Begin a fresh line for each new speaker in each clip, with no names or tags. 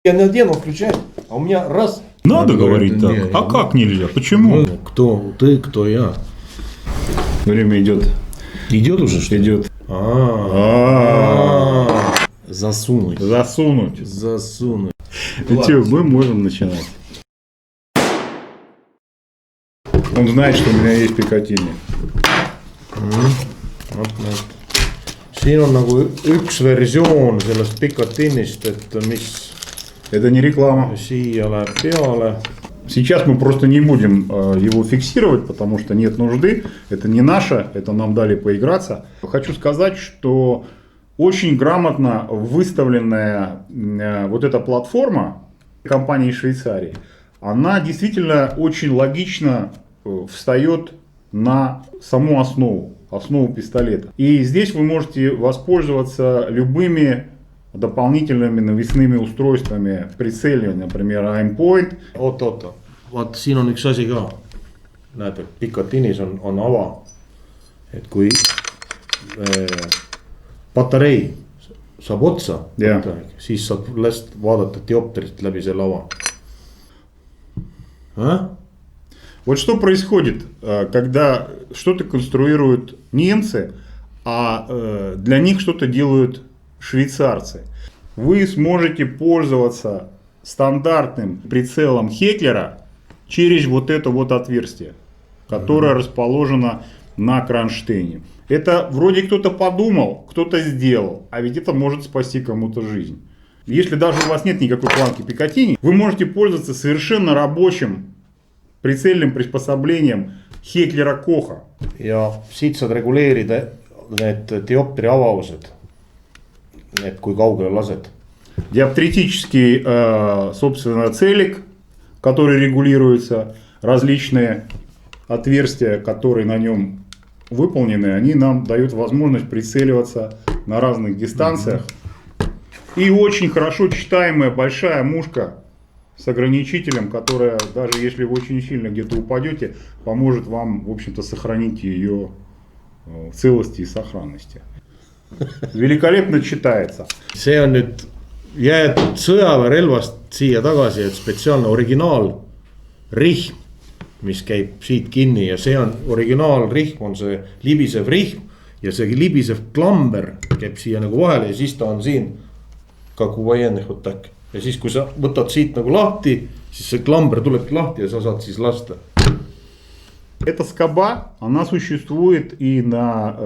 Я не один включаю, а у меня раз.
Надо говорить так. А как нельзя? Почему?
Кто ты, кто я?
Время идет.
Идет уже что?
Идет.
Засунуть.
Засунуть.
Засунуть.
Ну что, мы можем начинать. Он знает, что у меня есть Picatinny.
Siin on nagu üks versioon sellest Picatinnist, et mis
Это не реклама.
siia läheb peale.
Сейчас мы просто не будем его фиксировать, потому что нет нужды. Это не наше, это нам дали поиграться. Хочу сказать, что очень грамотно выставленная вот эта платформа компании Швейцарии, она действительно очень логично встает на саму основу пистолета. И здесь вы можете воспользоваться любыми дополнительными навесными устройствами прицеливания, например, aimpoint.
Oot. Vaat siin on üks asi ka. Näed, et Picatinnis on ava. Et kui patarei saab otsa, siis saab vaadata dioptrit läbi selle ava.
Вот что происходит, когда что-то конструируют немцы, а для них что-то делают швейцарцы. Вы сможете пользоваться стандартным прицелом Хеклера через вот это вот отверстие, которое расположено на кронштейне. Это вроде кто-то подумал, кто-то сделал, а ведь это может спасти кому-то жизнь. Если даже у вас нет никакой планки Picatinny, вы можете пользоваться совершенно рабочим прицельным приспособлением Хеклера Коха.
Ja siit saad reguleerida need dioptri avavused. Et kui kaugele lased.
Диоптритический, собственно, целик, который регулируется, различные отверстия, которые на нем выполнены, они нам дают возможность прицеливаться на разных дистанциях. И очень хорошо читаемая большая мушка с ограничителем, которая, даже если вы очень сильно где-то упадете, поможет вам, в общем-то, сохранить ее в целости и сохранности. Великолепно читается.
See on nüüd jäetud sõjaväerelvast siia tagasi, et spetsiaalne originaalrihm, mis käib siit kinni ja see on originaalrihm, on see libisev rihm ja see libisev klamber käib siia nagu vahele ja siis ta on siin как у военных вот так. Ja siis kui sa võtad siit nagu lahti, siis see klamber tulebki lahti ja sa saad siis lasta.
Эта скоба, она существует и на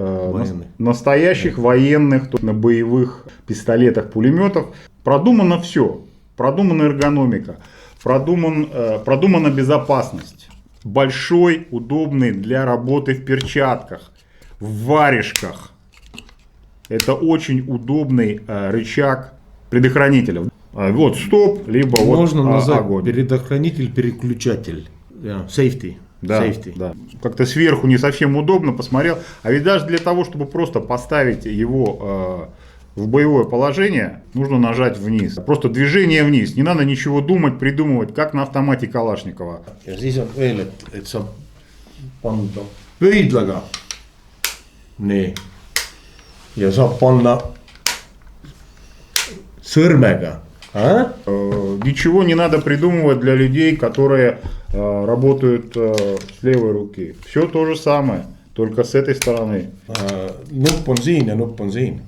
настоящих военных, на боевых пистолетах, пулеметах. Продумано все. Продумана эргономика. Продумана безопасность. Большой, удобный для работы в перчатках, в варежках. Это очень удобный рычаг предохранителя. Вот стоп, либо
можно
вот
назвать
огонь.
Предохранитель-переключатель. Safety.
Да,
Safety.
Да. Как-то сверху не совсем удобно, посмотрел. А ведь даже для того, чтобы просто поставить его в боевое положение, нужно нажать вниз. Просто движение вниз. Не надо ничего думать, придумывать, как на автомате Калашникова.
Ja siis on veel, et saab panna pöidlaga. Nii. Ja saab panna sõrmega.
Ничего не надо придумывать для людей, которые работают с левой руки. Все то же самое, только с этой стороны.
Nupp on siin ja nupp on siin.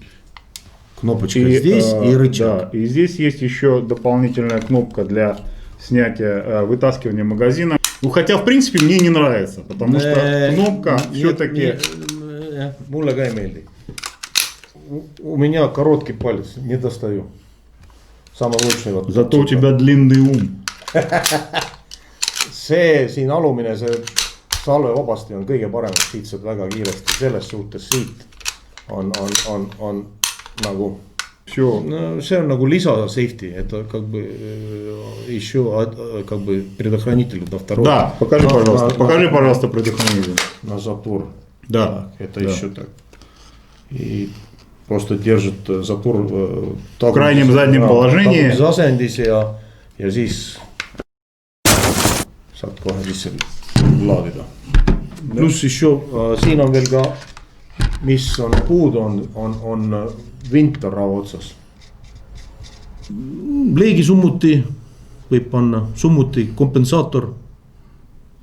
Кнопочка здесь и рычаг.
Да, и здесь есть еще дополнительная кнопка для снятия, вытаскивания магазина. Ну, хотя, в принципе, мне не нравится, потому что кнопка все-таки...
Mulle ka ei meeldi. У меня короткий палец, не достаю. Самый лучший.
Зато у тебя длинный ум.
See siin alumine, see salve vabasti on kõige parem, siit saab väga kiiresti, selles suhtes siit on nagu
Все.
No, see on nagu lisa safety, это как бы еще как бы предохранитель на второй.
Да, покажи, пожалуйста, предохранитель.
На затвор.
Да.
Это еще так. И просто держит затвор
в крайнем заднем положении.
Asendis ja siis saad kohe sisse laadida. Pluss еще siin on veel ka, mis on puudu, on vint on rao otsas. leegisummuti võib panna, summuti компенсатор.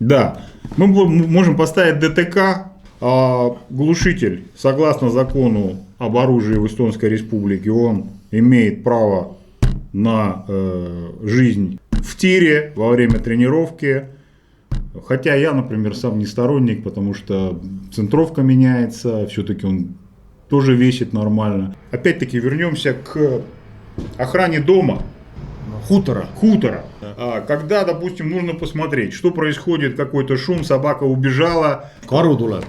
Да, мы можем поставить ДТК, а глушитель, согласно закону об оружии в Эстонской Республике, он имеет право на жизнь в тире во время тренировки. Хотя я, например, сам не сторонник, потому что центровка меняется, все-таки он тоже весит нормально. Опять-таки вернемся к охране дома.
Хутора.
Когда, допустим, нужно посмотреть, что происходит, какой-то шум, собака убежала.
Karu tuleb.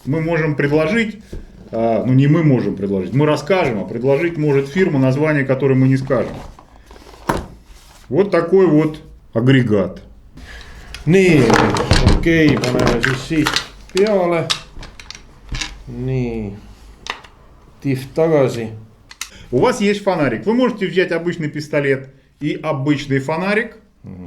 Мы можем предложить, ну не мы можем предложить, мы расскажем, а предложить может фирма, название которой мы не скажем. Вот такой вот агрегат.
Nii, okei, paneme siis siit peale. Nii, tihv tagasi.
У вас есть фонарик. Вы можете взять обычный пистолет и обычный фонарик,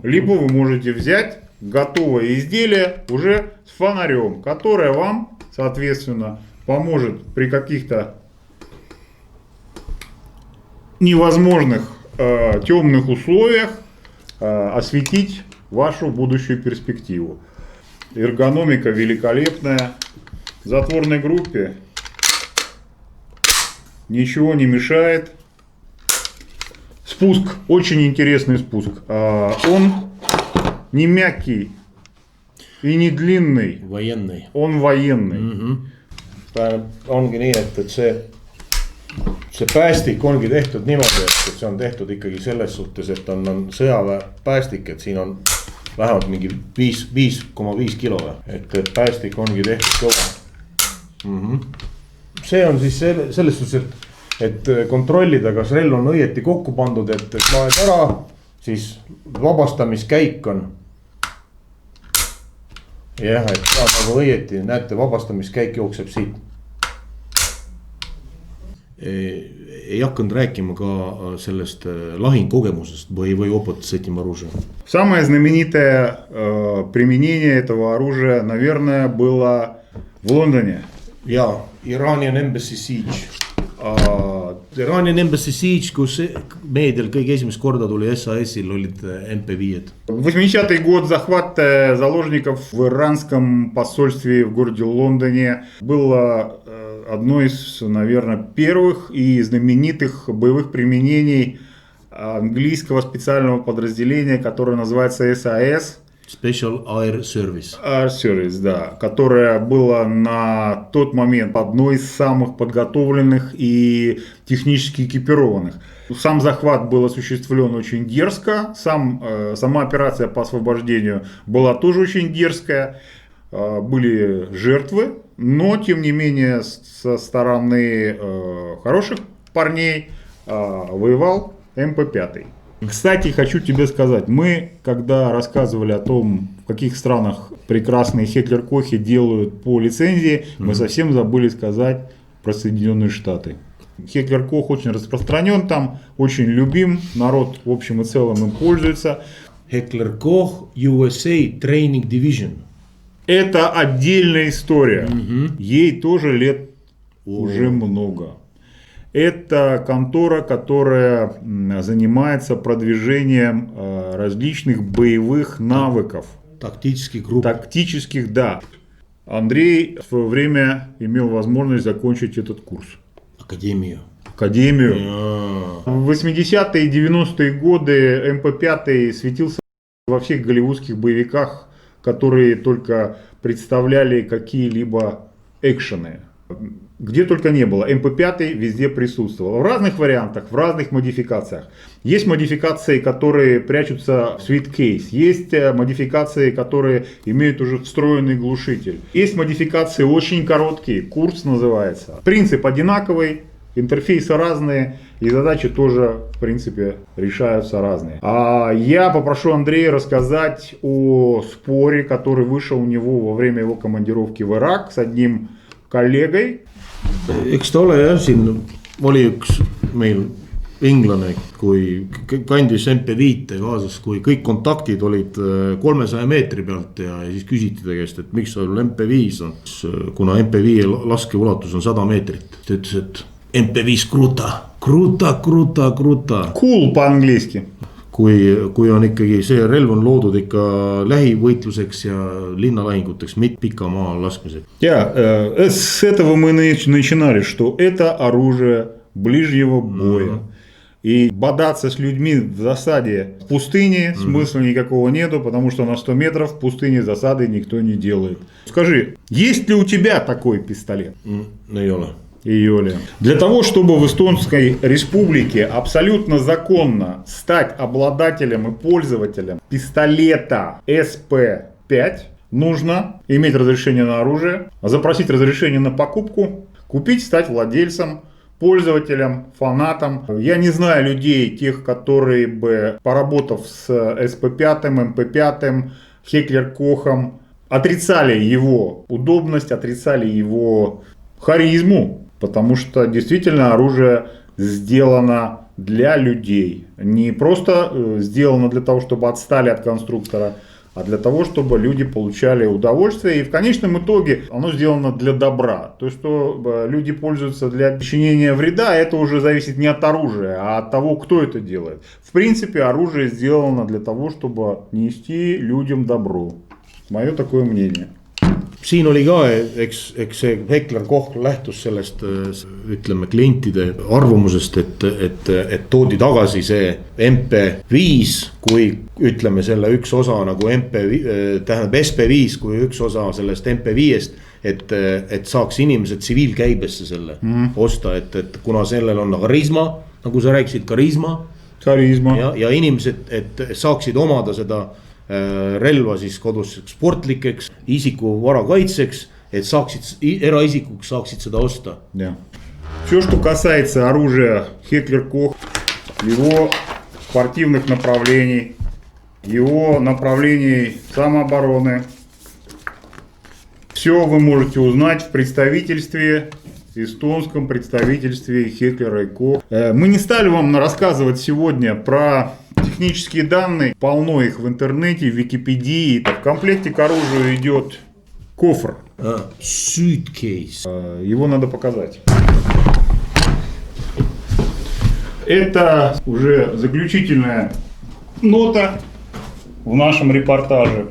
либо вы можете взять готовое изделие уже с фонарем, которое вам, соответственно, поможет при каких-то невозможных темных условиях осветить вашу будущую перспективу. Эргономика великолепная. В затворной группе ничего не мешает. Спуск, очень интересный спуск. Он не мягкий и не длинный.
Военный.
Он военный.
Ongi nii, et see päästik ongi tehtud niimoodi, et see on tehtud ikkagi selles suhtes, et on sõjaväe päästik, et siin on vähemalt mingi 5,5 kilo. Et päästik ongi tehtud kõva. See on siis selles suhtes, et kontrollida, kas relv on õieti kokku pandud, et laed ära, siis vabastamiskäik on. Jah, et saab nagu õieti, näete, vabastamiskäik jookseb siit. Ei hakanud rääkima ka sellest lahingkogemusest või опыт с этим оружием.
Самое знаменитое применение этого оружия, наверное, было в Лондоне.
Jaa, Iranian Embassy Siege. Iranian Embassy Siege, kus meedial kõige esimest korda tuli SAS-il olid MP5-d.
80-й год, захват заложников в иранском посольстве в городе Лондоне было одно из, наверное, первых и знаменитых боевых применений английского специального подразделения, которое называется SAS.
Special Air Service.
Air Service, да, которое было на тот момент одной из самых подготовленных и технически экипированных. Сам захват был осуществлен очень дерзко, сама операция по освобождению была тоже очень дерзкая. Были жертвы, но тем не менее со стороны хороших парней воевал МП-5. Кстати, хочу тебе сказать, мы, когда рассказывали о том, в каких странах прекрасные Хеклер-Кохи делают по лицензии, мы совсем забыли сказать про Соединенные Штаты. Хеклер-Кох очень распространен там, очень любим, народ в общем и целом им пользуется.
Heckler-Koch USA Training Division.
Это отдельная история, ей тоже лет уже много. Это контора, которая занимается продвижением различных боевых навыков.
Тактических групп.
Тактических, да. Андрей в свое время имел возможность закончить этот курс.
Академию.
В 80-е и 90-е годы МП-5 светился во всех голливудских боевиках, которые только представляли какие-либо экшены. Где только не было, МП-5 везде присутствовал. В разных вариантах, в разных модификациях. Есть модификации, которые прячутся в свиткейс. Есть модификации, которые имеют уже встроенный глушитель. Есть модификации очень короткие, курс называется. Принцип одинаковый, интерфейсы разные и задачи тоже, в принципе, решаются разные. Я попрошу Андрея рассказать о споре, который вышел у него во время его командировки в Ирак с одним kolleegid.
Eks ta ole jah, siin oli üks meil inglane, kui kandis MP5 kaasas, kui kõik kontaktid olid 300 meetri pealt ja siis küsiti ta käest, et miks sul MP5 on. Kuna MP5 laskeulatus on 100 meetrit. Ta ütles, et MP5 kruta.
Cool по-английски.
kui on ikkagi, see relv on loodud ikka lähivõitluseks ja linnalahinguteks, mitte pika maa laskmiseks.
С этого мы начинали, что это оружие ближнего боя. И бодаться с людьми в засаде в пустыне смысла никакого нету, потому что на 100 метров в пустыне засады никто не делает. Скажи, есть ли у тебя такой пистолет?
Ei ole.
Июля. Для того, чтобы в Эстонской Республике абсолютно законно стать обладателем и пользователем пистолета СП-5, нужно иметь разрешение на оружие, запросить разрешение на покупку, купить, стать владельцем, пользователем, фанатом. Я не знаю людей, тех, которые бы, поработав с СП-5, МП-5, Хеклер-Кохом, отрицали его удобность, отрицали его харизму. Потому что действительно оружие сделано для людей. Не просто сделано для того, чтобы отстали от конструктора, а для того, чтобы люди получали удовольствие. И в конечном итоге оно сделано для добра. То, что люди пользуются для причинения вреда, это уже зависит не от оружия, а от того, кто это делает. В принципе, оружие сделано для того, чтобы нести людям добро. Мое такое мнение.
Siin oli ka, eks see Hekler-Koch lähtus sellest, ütleme, klientide arvamusest, et toodi tagasi see MP5 kui, ütleme, selle üks osa nagu tähendab SP5 kui üks osa sellest MP5-st, et saaks inimesed tsiviilkäibesse selle osta, et kuna sellel on karisma, nagu sa rääkisid, karisma. Ja inimesed, et saaksid omada seda relva siis kodus sportlikeks, isiku vara kaitseks, et saaksid, eraisikuks saaksid seda osta.
Все, что касается оружия Хеклер-Кох, его спортивных направлений, его направлений самообороны, все вы можете узнать в представительстве, эстонском представительстве Хеклер-Кох. Мы не стали вам рассказывать сегодня про технические данные, полно их в интернете, в Википедии. В комплекте к оружию идет кофр.
Suitcase.
Его надо показать. Это уже заключительная нота в нашем репортаже.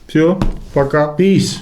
Все, пока.
Peace.